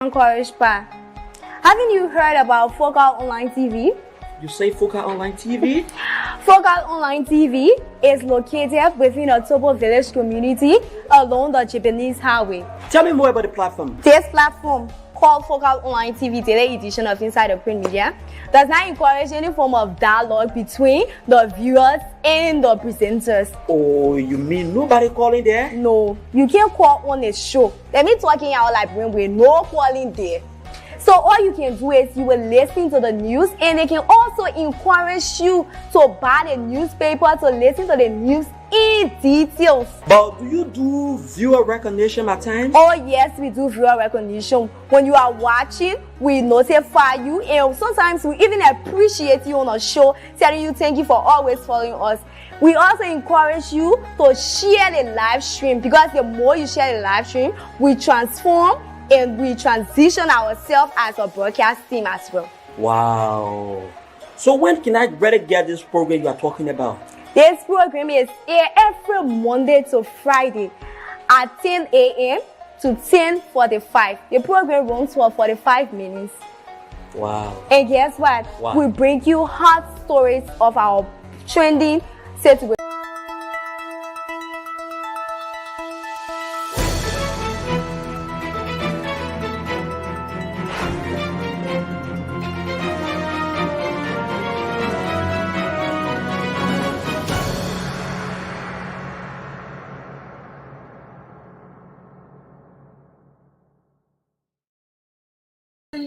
Encouraged by. Haven't you heard about Focal Online TV? You say Focal Online TV? Focal Online TV is located within a Tobo Village community along the Japanese Highway. Tell me more about the platform. This platform, called Focal Online TV Daily Edition of Inside the Print Media, does not encourage any form of dialogue between the viewers and the presenters. Oh, you mean nobody calling there? No, you can't call on a show. Let me talking out like when we're no calling there. So all you can do is you will listen to the news, and they can also encourage you to buy the newspaper to listen to the news in details. But do you do viewer recognition at times? Oh yes, we do viewer recognition. When you are watching, we notify you, and sometimes we even appreciate you on a show, telling you thank you for always following us. We also encourage you to share the live stream, because the more you share the live stream, we transform and we transition ourselves as a broadcast team as well. Wow. So when can I better get this program you are talking about? This program is here every Monday to Friday at 10 a.m. to 10:45. The program runs for 45 minutes. Wow. And guess what? Wow. We bring you hot stories of our trending situations.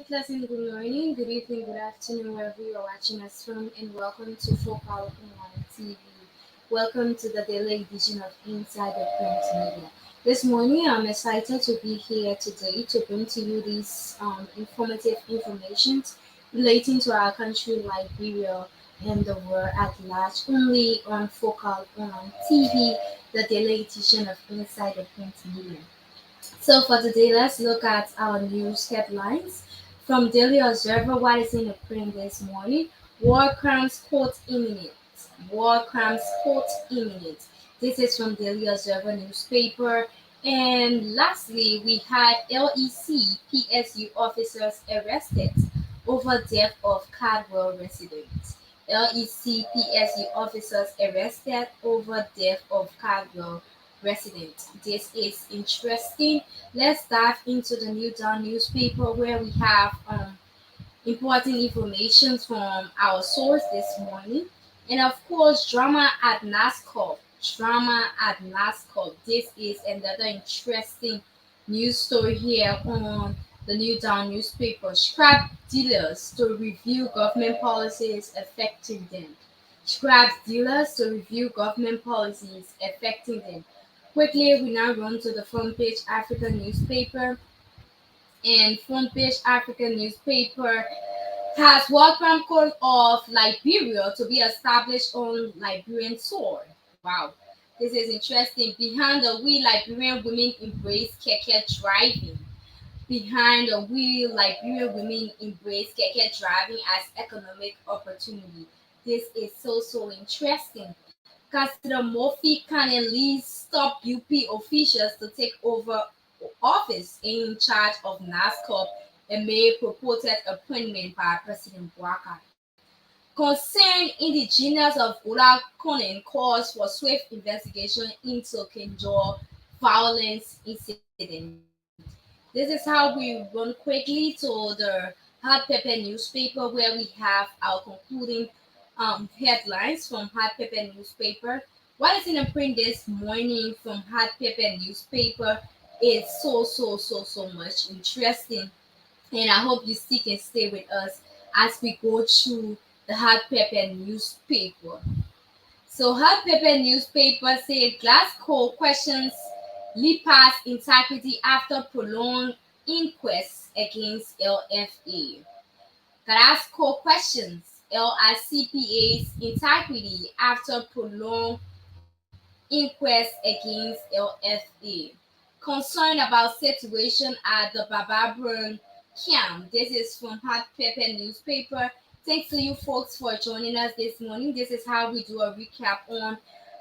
Pleasant good morning, good evening, good afternoon, wherever you are watching us from, and welcome to Focal Online TV. Welcome to the daily edition of Inside the Print Media. This morning, I'm excited to be here today to bring to you these informative information relating to our country, Liberia, and the world at large, only on Focal Online TV, the daily edition of Inside the Print Media. So for today, let's look at our news headlines. From Daily Observer, what is in the print this morning? War crimes court imminent. War crimes court imminent. This is from Daily Observer newspaper. And lastly, we had LEC PSU officers arrested over death of Caldwell residents. LEC PSU officers arrested over death of Caldwell resident. This is interesting. Let's dive into the New Dawn newspaper, where we have important information from our source this morning. And of course, drama at NASCAR. Drama at NASCAR. This is another interesting news story here on the New Dawn newspaper. Scrap dealers to review government policies affecting them. Scrap dealers to review government policies affecting them. Quickly, we now run to the Front Page African newspaper. And Front Page African newspaper has war crime court of Liberia to be established on Liberian soil. Wow, this is interesting. Behind the wheel, Liberian women embrace keke driving. Behind the wheel, Liberian women embrace keke driving as economic opportunity. This is so interesting. Consider Murphy can at least stop UP officials to take over office in charge of NASCAR amid purported appointment by President Bouaka. Concerned indigenous of Ura Conan calls for swift investigation into Kenjor violence incident. This is how we run quickly to the Hot Pepper newspaper, where we have our concluding headlines from Hot Pepper newspaper. What is in the print this morning from Hot Pepper newspaper is so much interesting, and I hope you still can stay with us as we go through the Hot Pepper newspaper. So Hot Pepper newspaper said Glasgow questions Lipa's integrity after prolonged inquest against LFA. Glasgow questions LICPA's integrity after prolonged inquest against LFA. Concerned about situation at the Bababurn camp. This is from Hot Pepper newspaper. Thanks to you folks for joining us this morning. This is how we do a recap on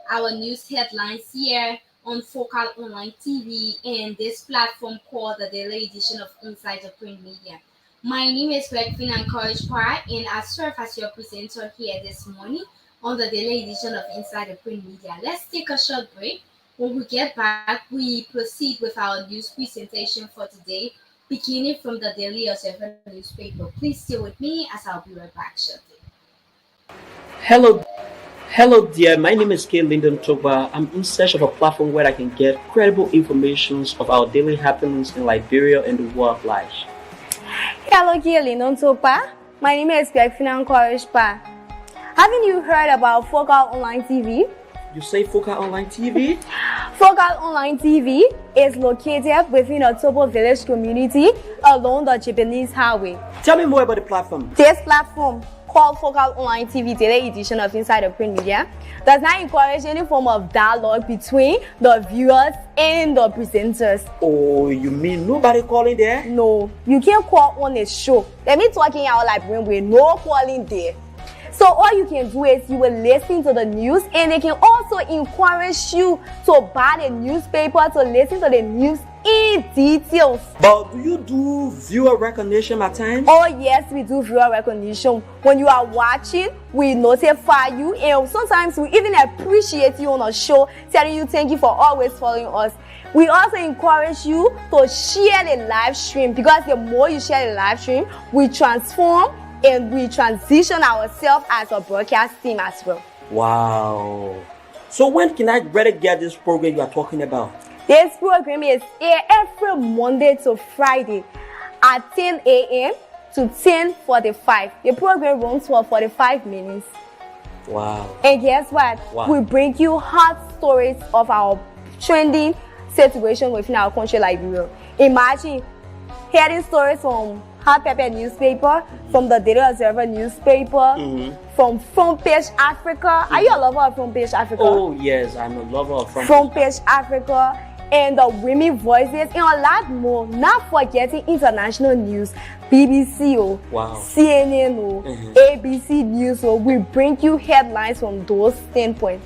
our news headlines here on Focal Online TV and this platform called the Daily Edition of Inside the Print Media. My name is Greg Encourage Park, and I serve as your presenter here this morning on the Daily Edition of Inside the Print Media. Let's take a short break. When we get back, we proceed with our news presentation for today, beginning from the Daily Observer newspaper. Please stay with me as I'll be right back shortly. Hello, hello, dear. My name is K. Lyndon Toba. I'm in search of a platform where I can get credible information of our daily happenings in Liberia and the world at large. Hello, Lyndon Toba. My name is Greg Encourage Park. Haven't you heard about Focal Online TV? You say Focal Online TV? Focal Online TV is located within a Tobo village community along the Japanese highway. Tell me more about the platform. This platform, called Focal Online TV Daily Edition of Inside the Print Media, does not encourage any form of dialogue between the viewers and the presenters. Oh, you mean nobody calling there? No, you can't call on a show. Let me talking out like with no calling there. So all you can do is you will listen to the news, and they can also encourage you to buy the newspaper to listen to the news in details. But do you do viewer recognition at times? Oh yes, we do viewer recognition. When you are watching, we notify you, and sometimes we even appreciate you on a show, telling you thank you for always following us. We also encourage you to share the live stream, because the more you share the live stream, we transform and we transition ourselves as a broadcast team as well. Wow. So when can I better get this program you are talking about? This program is aired every Monday to Friday at 10 a.m. to 10:45. The program runs for 45 minutes. Wow. And guess what? Wow. We bring you hot stories of our trending situation within our country, Liberia. Imagine hearing stories from Hot Pepper newspaper, from the Daily Observer newspaper, from Front Page Africa. Are you a lover of Front Page Africa? Oh yes, I'm a lover of Front Page Africa, and the Women Voices, and a lot more. Not forgetting international news, BBC, wow. CNN, ABC News. We bring you headlines from those standpoints.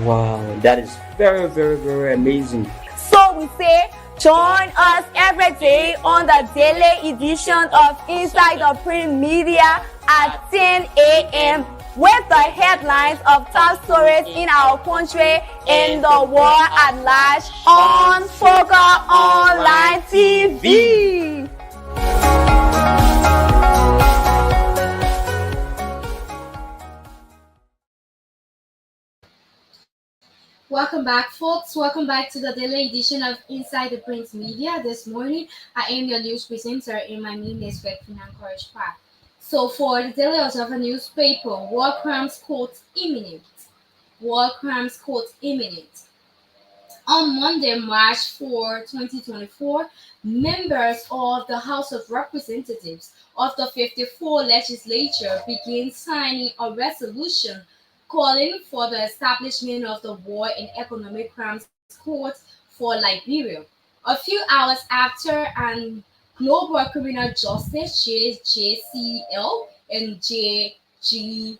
Wow, that is very, very, very amazing. So we say, join us every day on the daily edition of Inside the Print Media at 10 a.m. with the headlines of top stories in our country and the world at large on Focal Online TV. Welcome back, folks. Welcome back to the daily edition of Inside the Print Media. This morning, I am your news presenter, and my name is Greg Encourage Park. So, for the Daily Observer newspaper, war crimes quote imminent. War crimes quote imminent. On Monday, March 4, 2024, members of the House of Representatives of the 54 legislature began signing a resolution calling for the establishment of the War and Economic Crimes Court for Liberia. A few hours after, and Global Criminal Justice JJCL and JGCJ,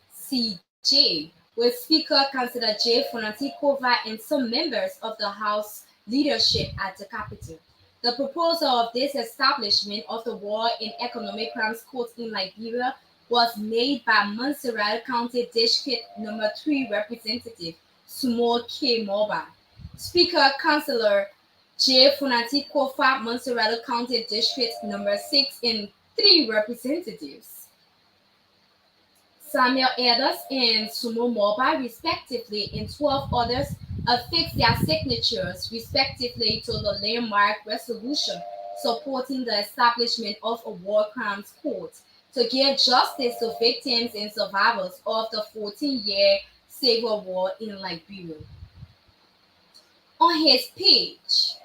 with Speaker Councillor J. Funatikova and some members of the House leadership at the Capitol. The proposal of this establishment of the War and Economic Crimes Court in Liberia was made by Montserrat County District Number 3 Representative Sumo K. Moba. Speaker Councillor J. Funati Kofa, Montserrat County District Number 6 and 3 Representatives Samuel Edders and Sumo Moba, respectively, and 12 others affixed their signatures, respectively, to the landmark resolution supporting the establishment of a war crimes court to give justice to victims and survivors of the 14-year civil war in Liberia. On his page,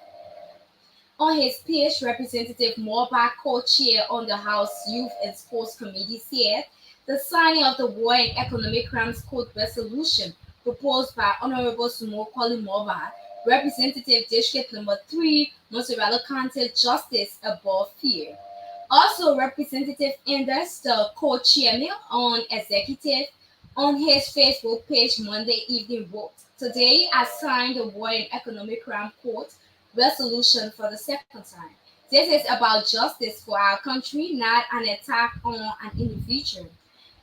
Representative Moba, co-chair on the House Youth and Sports Committee, said the signing of the War and Economic Crimes Court resolution proposed by Honorable Sumo Kwali Moba, Representative District Number 3, Montserrat County, justice above fear. Also, Representative Anders, the co-chairman on executive, on his Facebook page Monday evening wrote, today has signed the War and Economic Crime Court resolution for the second time. This is about justice for our country, not an attack on an individual.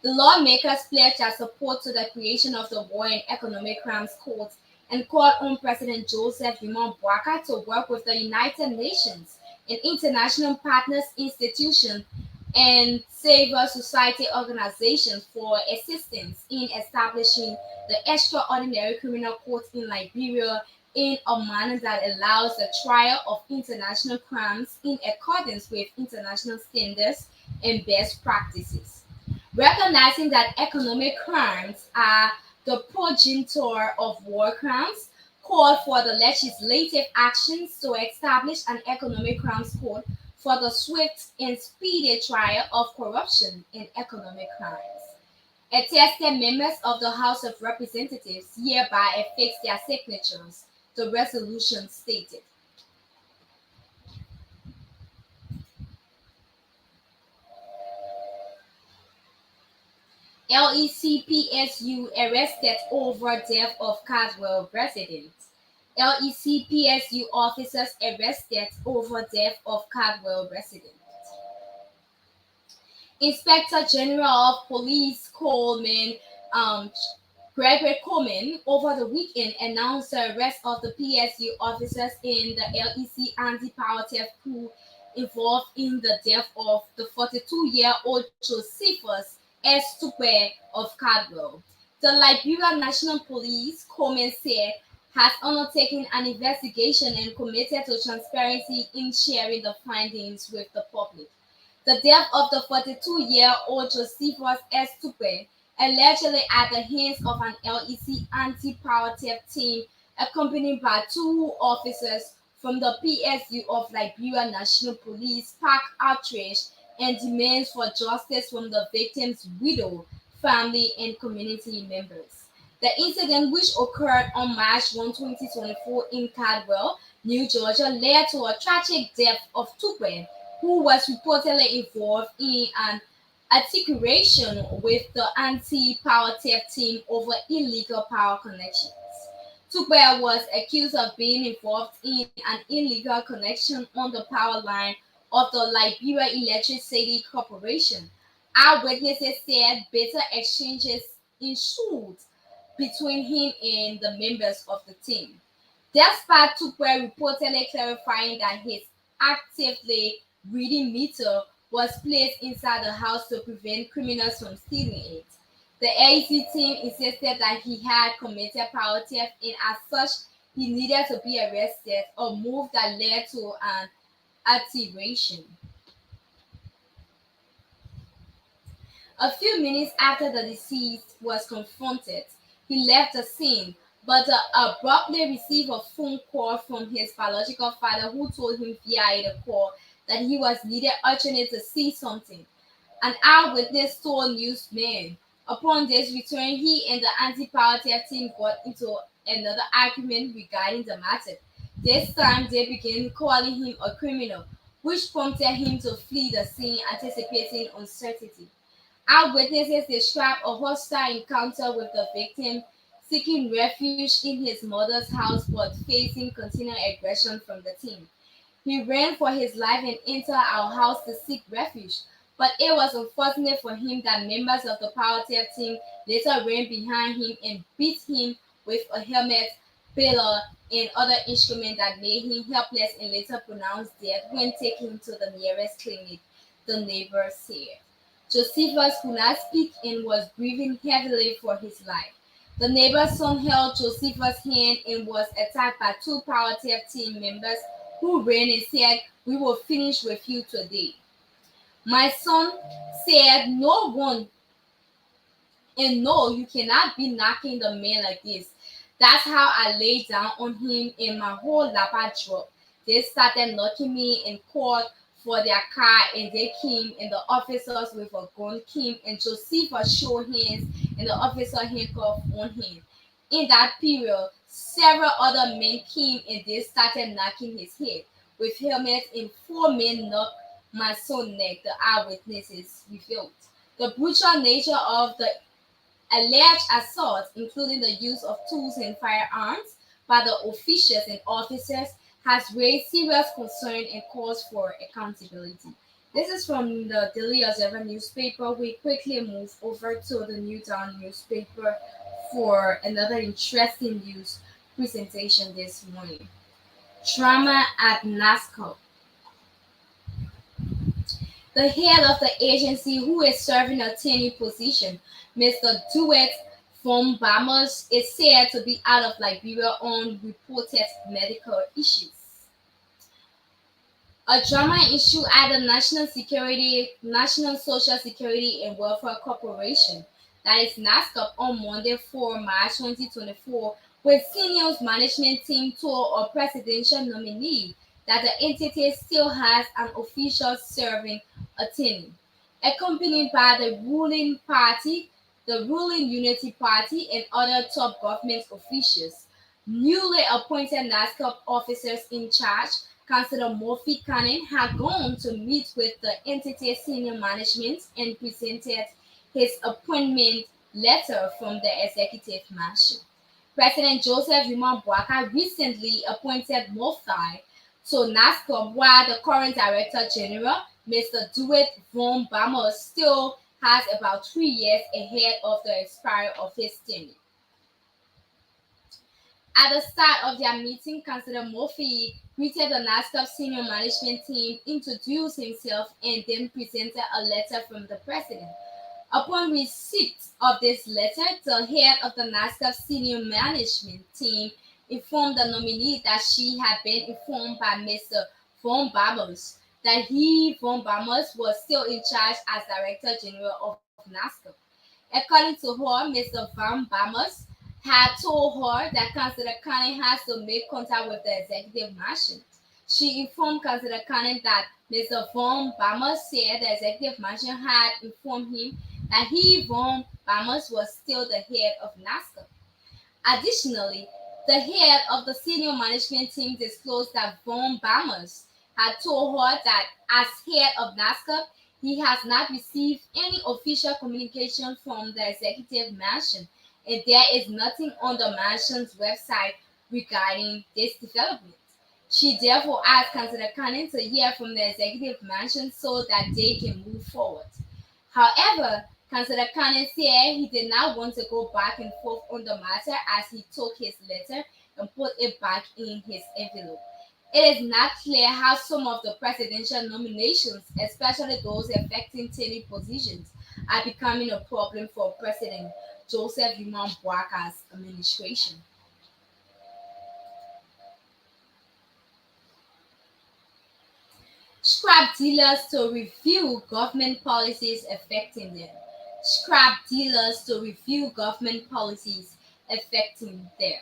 The lawmakers pledged their support to the creation of the War and Economic Crimes Court and called on President Joseph Limon Boakai to work with the United Nations and international partners, institutions, and civil society organizations for assistance in establishing the Extraordinary Criminal Court in Liberia in a manner that allows the trial of international crimes in accordance with international standards and best practices. Recognizing that economic crimes are the progenitor of war crimes, called for the legislative actions to establish an economic crimes court for the swift and speedy trial of corruption and economic crimes. Attested members of the House of Representatives hereby affix their signatures, the resolution stated. LECPSU arrested over death of Caswell resident. LECPSU officers arrested over death of Caldwell resident. Inspector General of Police um, Gregory Coleman over the weekend announced the arrest of the PSU officers in the LEC anti-power theft coup involved in the death of the 42-year-old Josephus S. Tupe of Caldwell. The Liberia National Police, Coleman said, has undertaken an investigation and committed to transparency in sharing the findings with the public. The death of the 42-year-old Josephus S. Tupe, allegedly at the hands of an LEC anti-power theft team accompanied by two officers from the PSU of Liberia National Police, sparked outrage and demands for justice from the victim's widow, family, and community members. The incident, which occurred on March 1, 2024 in Caldwell, New Georgia, led to a tragic death of Tupe, who was reportedly involved in an articulation with the anti-power theft team over illegal power connections. Tupe was accused of being involved in an illegal connection on the power line of the Liberia Electricity Corporation. Eyewitnesses said bitter exchanges ensued between him and the members of the team. Despite Tupe reportedly clarifying that his actively reading meter was placed inside the house to prevent criminals from stealing it. The AEC team insisted that he had committed power theft and as such he needed to be arrested, a move that led to an alteration. A few minutes after the deceased was confronted, he left the scene, but abruptly received a phone call from his biological father, who told him via the call that he was needed urgently to see something. An eyewitness told newsmen. Upon this return, he and the anti-power theft team got into another argument regarding the matter. This time, they began calling him a criminal, which prompted him to flee the scene, anticipating uncertainty. Eyewitnesses described a hostile encounter with the victim, seeking refuge in his mother's house but facing continued aggression from the team. He ran for his life and entered our house to seek refuge, but it was unfortunate for him that members of the power theft team later ran behind him and beat him with a helmet, pillar, and other instruments that made him helpless and later pronounced dead when taken to the nearest clinic, the neighbor said. Josephus could not speak and was breathing heavily for his life. The neighbor's son held Josephus' hand and was attacked by two power theft team members who ran and said, "We will finish with you today." My son said, "No one, and no, you cannot be knocking the man like this." That's how I laid down on him and my whole lapa dropped. They started knocking me and called for their car and they came and the officers with a gun came and Josephus showed hands and the officer handcuffed on him. In that period, several other men came and they started knocking his head with helmets and four men knocked my son's neck, the eyewitnesses revealed. The brutal nature of the Alleged assaults, including the use of tools and firearms by the officials and officers, has raised serious concern and calls for accountability. This is from the Daily Observer newspaper. We quickly move over to the Newtown newspaper for another interesting news presentation this morning. Drama at NASCO. The head of the agency, who is serving a tenure position, Mr. Dewitt von Bamos, is said to be out of Liberia on reported medical issues. A drama issue at the National Social Security and Welfare Corporation, that is NASCOP, on Monday, 4 March 2024, when senior management team told a presidential nominee that the entity still has an official serving attorney, accompanied by the ruling party, the ruling Unity Party, and other top government officials. Newly appointed NASCOP officers in charge, Councillor Murphy Cannon, had gone to meet with the entity's senior management and presented his appointment letter from the executive mansion. President Joseph Yuma Boaka recently appointed Murphy to NASCOP, while the current Director General, Mr. Dewitt von Bamos, still has about 3 years ahead of the expiry of his tenure. At the start of their meeting, Councillor Murphy greeted the NASCOP senior management team, introduced himself, and then presented a letter from the president. Upon receipt of this letter, the head of the NASCOP senior management team informed the nominee that she had been informed by Mr. von Bamos that von Bamos, was still in charge as Director General of NASCOP. According to her, Mr. von Bamos had told her that Councillor Cannon has to make contact with the executive mansion. She informed Councillor Cannon that Mr. von Bamos said the executive mansion had informed him that von Bamos, was still the head of NASCOP. Additionally, the head of the senior management team disclosed that von Bamos had told her that as head of NASCOP, he has not received any official communication from the executive mansion, and there is nothing on the mansion's website regarding this development. She therefore asked Councillor Cannon to hear from the executive mansion so that they can move forward. However, Councillor Cannon said he did not want to go back and forth on the matter as he took his letter and put it back in his envelope. It is not clear how some of the presidential nominations, especially those affecting tenure positions, are becoming a problem for President Joseph Yuma Boaka's administration. Scrap dealers to review government policies affecting them. Scrap dealers to review government policies affecting them.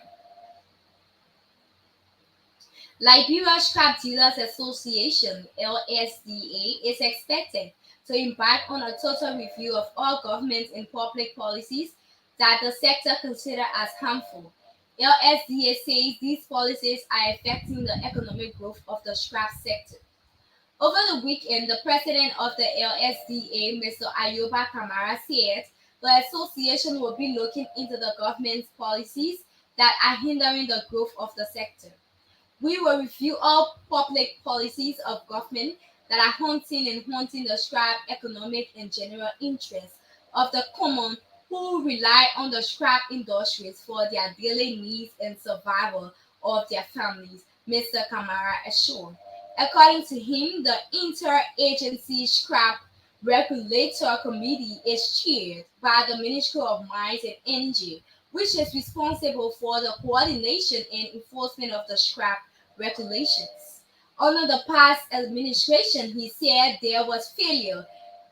Liberia Scrap Dealers Association, LSDA, is expected to embark on a total review of all government and public policies that the sector considers as harmful. LSDA says these policies are affecting the economic growth of the scrap sector. Over the weekend, the president of the LSDA, Mr. Ayuba Kamara, said the association will be looking into the government's policies that are hindering the growth of the sector. We will review all public policies of government that are haunting the scrap economic and general interests of the common who rely on the scrap industries for their daily needs and survival of their families, Mr. Kamara assured. According to him, the Interagency Scrap Regulator Committee is chaired by the Ministry of Mines and Energy, which is responsible for the coordination and enforcement of the scrap regulations. Under the past administration, he said there was failure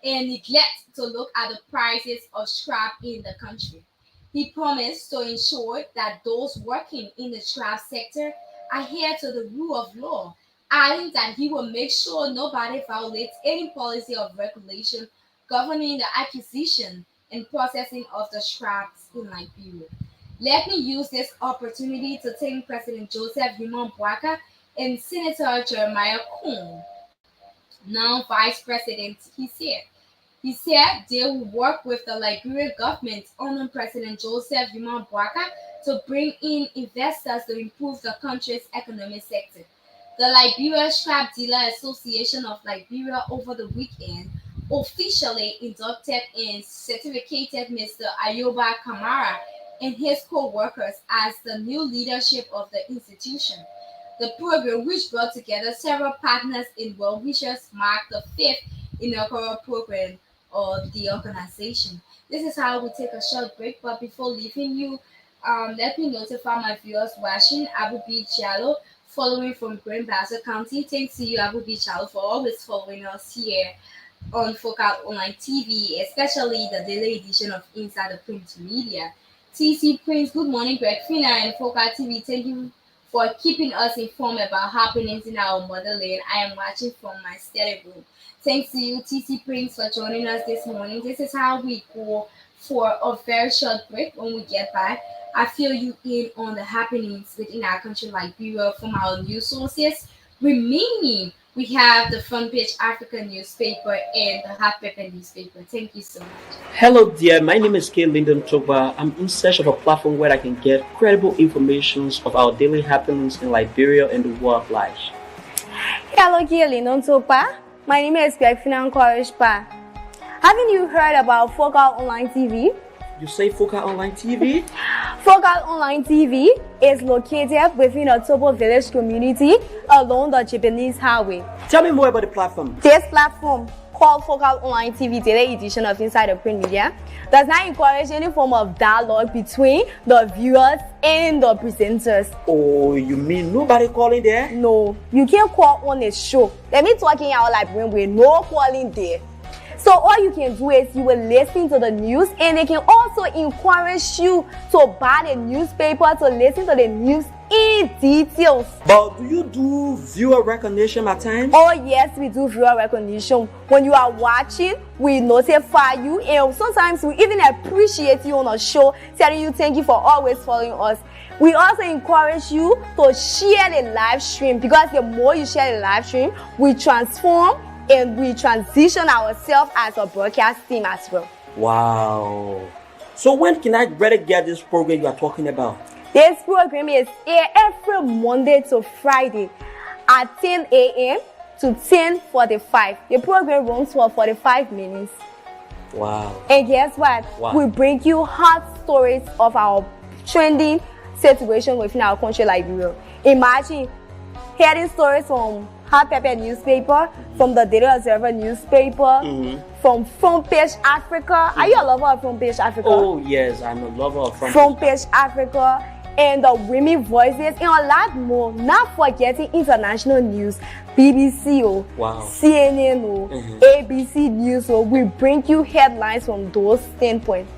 and neglect to look at the prices of scrap in the country. He promised to ensure that those working in the scrap sector adhere to the rule of law, adding that he will make sure nobody violates any policy of regulation governing the acquisition and processing of the scraps in Liberia. Let me use this opportunity to thank President Joseph Yuma Boaka and Senator Jeremiah Coon, now Vice President, he said. He said they will work with the Liberian government under President Joseph Yuma Boaka to bring in investors to improve the country's economic sector. The Liberia Scrap Dealer Association of Liberia over the weekend officially inducted and certificated Mr. Ayoba Kamara and his co-workers as the new leadership of the institution. The program, which brought together several partners and well-wishers, marked the fifth inaugural program of the organization. This is how we take a short break, but before leaving you, let me notify my viewers watching Abu B. Jallo, following from Grand Bassa County. Thanks to you, Abu B. Jallo, for always following us here on Focal Online TV, especially the daily edition of Inside the Print Media. TC Prince, good morning, Greg Fina and Focal TV. Thank you for keeping us informed about happenings in our motherland. I am watching from my study room. Thanks to you, TC Prince, for joining us this morning. This is how we go for a very short break. When we get back, I fill you in on the happenings within our country, Liberia, from our news sources. Remaining, we have the Front Page African newspaper and the Hot Pepper newspaper. Thank you so much. Hello, dear. My name is K. Lyndon Toba. I'm in search of a platform where I can get credible information of our daily happenings in Liberia and the world at large. Hello, K. Lyndon Toba. My name is Greg Fina Korishpa. Haven't you heard about Focal Online TV? You say Focal Online TV? Focal Online TV is located within a Tobo village community along the Japanese highway. Tell me more about the platform. This platform, called Focal Online TV Daily Edition of Inside the Print Media, does not encourage any form of dialogue between the viewers and the presenters. Oh, you mean nobody calling there? No, you can't call on a show. Let me talking out like when we're no calling there. So all you can do is you will listen to the news, and they can also encourage you to buy the newspaper to listen to the news in details. But do you do viewer recognition at times? Oh yes, we do viewer recognition. When you are watching, we notify you, and sometimes we even appreciate you on a show, telling you thank you for always following us. We also encourage you to share the live stream, because the more you share the live stream, we transform and we transition ourselves as a broadcast team as well. Wow. So when can I better get this program you are talking about? This program is aired every Monday to Friday at 10 a.m. to 10:45. The program runs for 45 minutes. Wow. And guess what? Wow. We bring you hot stories of our trending situation within our country, Liberia. Imagine hearing stories from Hot Pepper newspaper, from the Daily Observer newspaper, from Front Page Africa. Are you a lover of Front Page Africa? Oh yes, I'm a lover of Front Page Africa, and the Women Voices, and a lot more. Not forgetting international news, BBC, Wow. CNN, ABC News. We bring you headlines from those standpoints.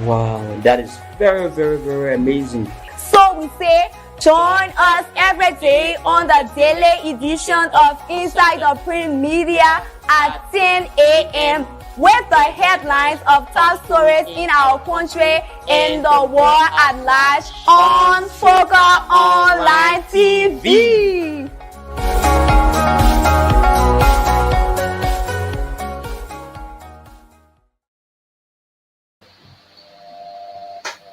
Wow, that is very, very, very amazing. So we say, join us every day on the daily edition of Inside the Print Media at 10 a.m. with the headlines of top stories in our country and the world at large on Focal Online TV.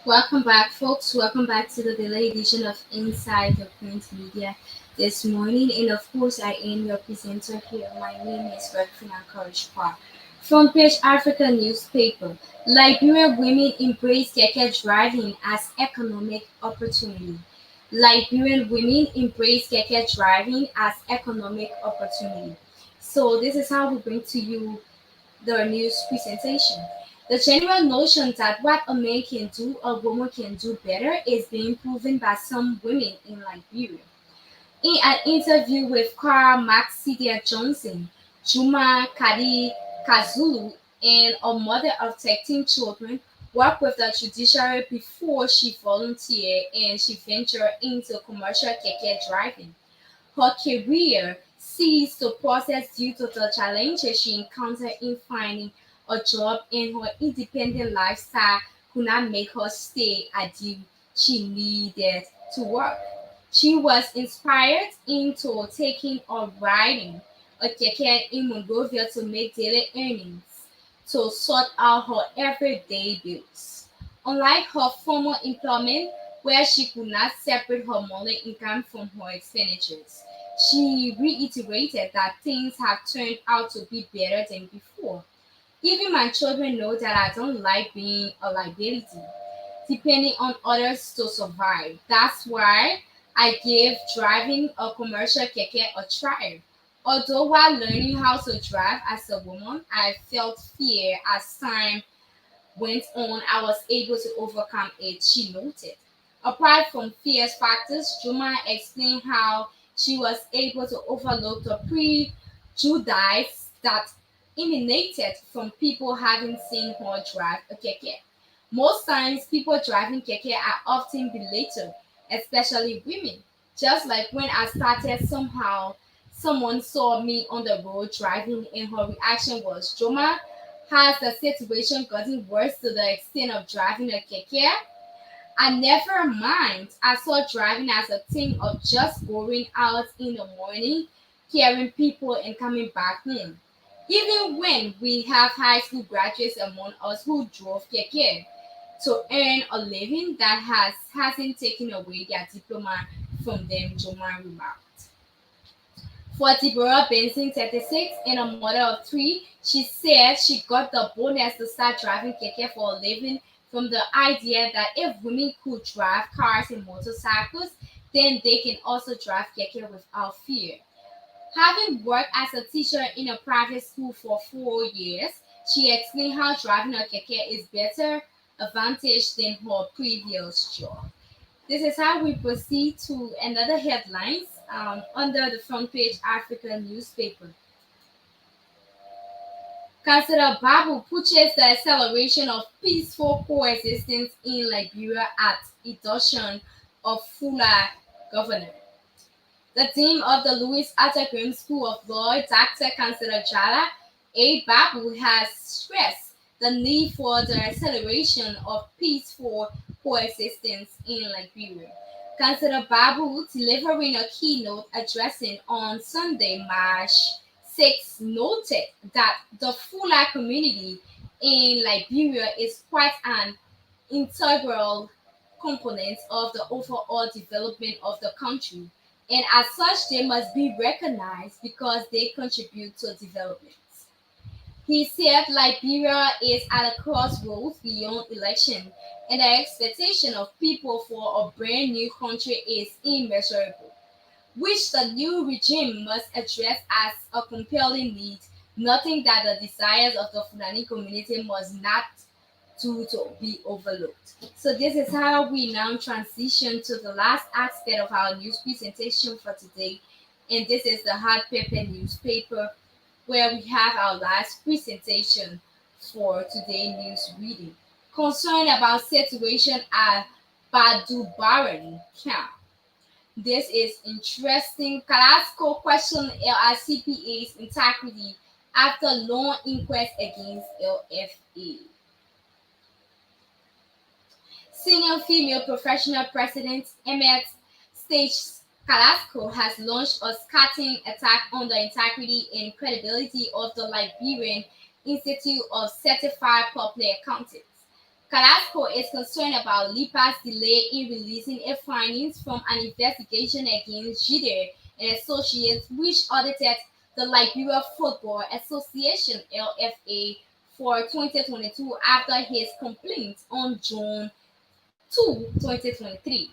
Welcome back, folks. Welcome back to the daily edition of Inside the Print Media this morning. And of course, I am your presenter here. My name is Rekfina Korishpa. Front Page Africa newspaper. Liberian women embrace keke driving as economic opportunity. Liberian women embrace keke driving as economic opportunity. So this is how we bring to you the news presentation. The general notion that what a man can do, a woman can do better is being proven by some women in Liberia. In an interview with Cara Maxidia Johnson, Juma Kadi Kazulu, and a mother of 13 children, worked with the judiciary before she volunteered and she ventured into commercial keke driving. Her career ceased to process due to the challenges she encountered in finding a job, and her independent lifestyle could not make her stay at the she needed to work. She was inspired into taking up riding a keke in Monrovia to make daily earnings. to sort out her everyday bills. Unlike her former employment, where she could not separate her monthly income from her expenditures, she reiterated that things have turned out to be better than before. Even my children know that I don't like being a liability, depending on others to survive. That's why I gave driving a commercial keke a try. Although while learning how to drive as a woman, I felt fear as time went on. I was able to overcome it, she noted. Apart from fear factors, Juma explained how she was able to overlook the prejudice that emanated from people having seen her drive a keke. Most times, people driving keke are often belittled, especially women. Just like when I started, somehow someone saw me on the road driving, and her reaction was, Joma, has the situation gotten worse to the extent of driving a keke? I never mind. I saw driving as a thing of just going out in the morning, carrying people, and coming back home. Even when we have high school graduates among us who drove keke to earn a living, that hasn't taken away their diploma from them, Joma remarked. For Deborah Benson, 36, and a mother of three, she said she got the bonus to start driving keke for a living from the idea that if women could drive cars and motorcycles, then they can also drive keke without fear. Having worked as a teacher in a private school for 4 years, she explained how driving a keke is better advantage than her previous job. This is how we proceed to another headlines under the front page African newspaper. Consider Babu pushes the acceleration of peaceful coexistence in Liberia at induction of Fula governor. The dean of the Louis Arthur Graham School of Law, Dr. Consider Jala A. Babu, has stressed the need for the acceleration of peaceful coexistence in Liberia. Consider Babu, delivering a keynote addressing on Sunday, March 6, noted that the Fula community in Liberia is quite an integral component of the overall development of the country, and as such, they must be recognized because they contribute to development. He said Liberia is at a crossroads beyond election, and the expectation of people for a brand new country is immeasurable, which the new regime must address as a compelling need, noting that the desires of the Fulani community must not to be overlooked. So this is how we now transition to the last aspect of our news presentation for today. And this is the hard paper newspaper where we have our last presentation for today news reading. Concern about situation at Badubaran camp. This is interesting. Carrasco questioned LRCPA's integrity after long inquest against LFA. Senior female professional president Emmett Stage Carrasco has launched a scathing attack on the integrity and credibility of the Liberian Institute of Certified Public Accountants. Carrasco is concerned about LIPA's delay in releasing its findings from an investigation against Jider and Associates, which audited the Liberia Football Association (LFA) for 2022 after his complaint on June 2, 2023.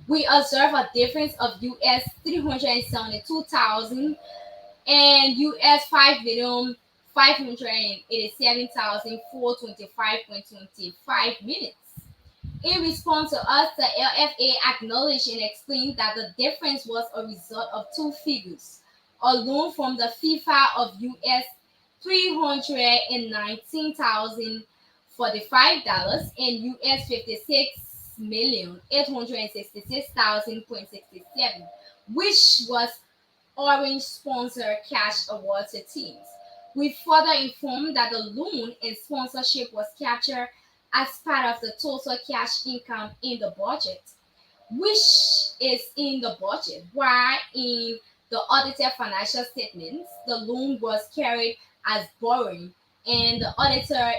We observe a difference of US 372,000 and US 5,587,425.25 minutes. In response to us, the LFA acknowledged and explained that the difference was a result of two figures: a loan from the FIFA of US $319,045 and US 56,866,000.67, which was Orange sponsor cash award to teams. We further informed that the loan and sponsorship was captured as part of the total cash income in the budget, which is in the budget, while in the audited financial statements, the loan was carried as borrowing and the auditor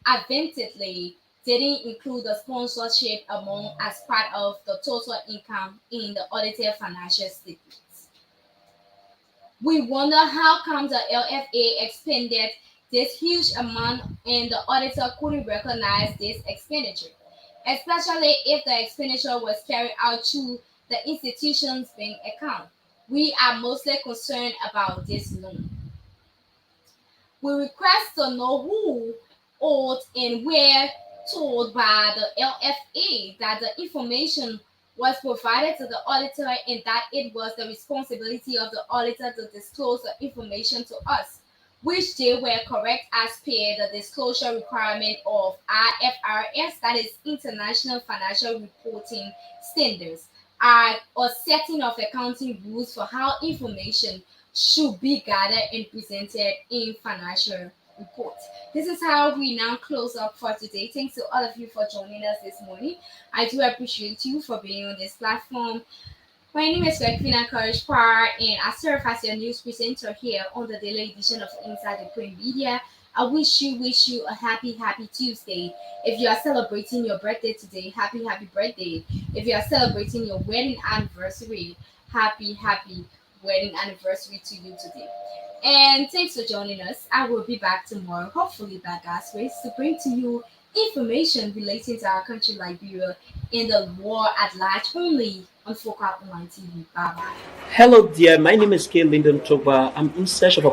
inadvertently didn't include the sponsorship amount as part of the total income in the audited financial statements. We wonder how come the LFA expended this huge amount and the auditor couldn't recognize this expenditure, especially if the expenditure was carried out through the institution's bank account. We are mostly concerned about this loan. We request to know who owed and were told by the LFA that the information was provided to the auditor and that it was the responsibility of the auditor to disclose the information to us, which they were correct as per the disclosure requirement of IFRS, that is International Financial Reporting Standards, are a setting of accounting rules for how information should be gathered and presented in financial reports. This is how we now close up for today. Thanks to all of you for joining us this morning. I do appreciate you for being on this platform. My name is Rekvina Courage Par, and I serve as your news presenter here on the daily edition of Inside the Print Media. I wish you a happy Tuesday. If you are celebrating your birthday today, happy birthday. If you are celebrating your wedding anniversary, happy wedding anniversary to you today. And thanks for joining us. I will be back tomorrow, hopefully back as ways to bring to you information relating to our country, Liberia, and the war at large only on Focal Online TV. Bye bye. Hello, dear. My name is K. Lyndon Toba. I'm in search of a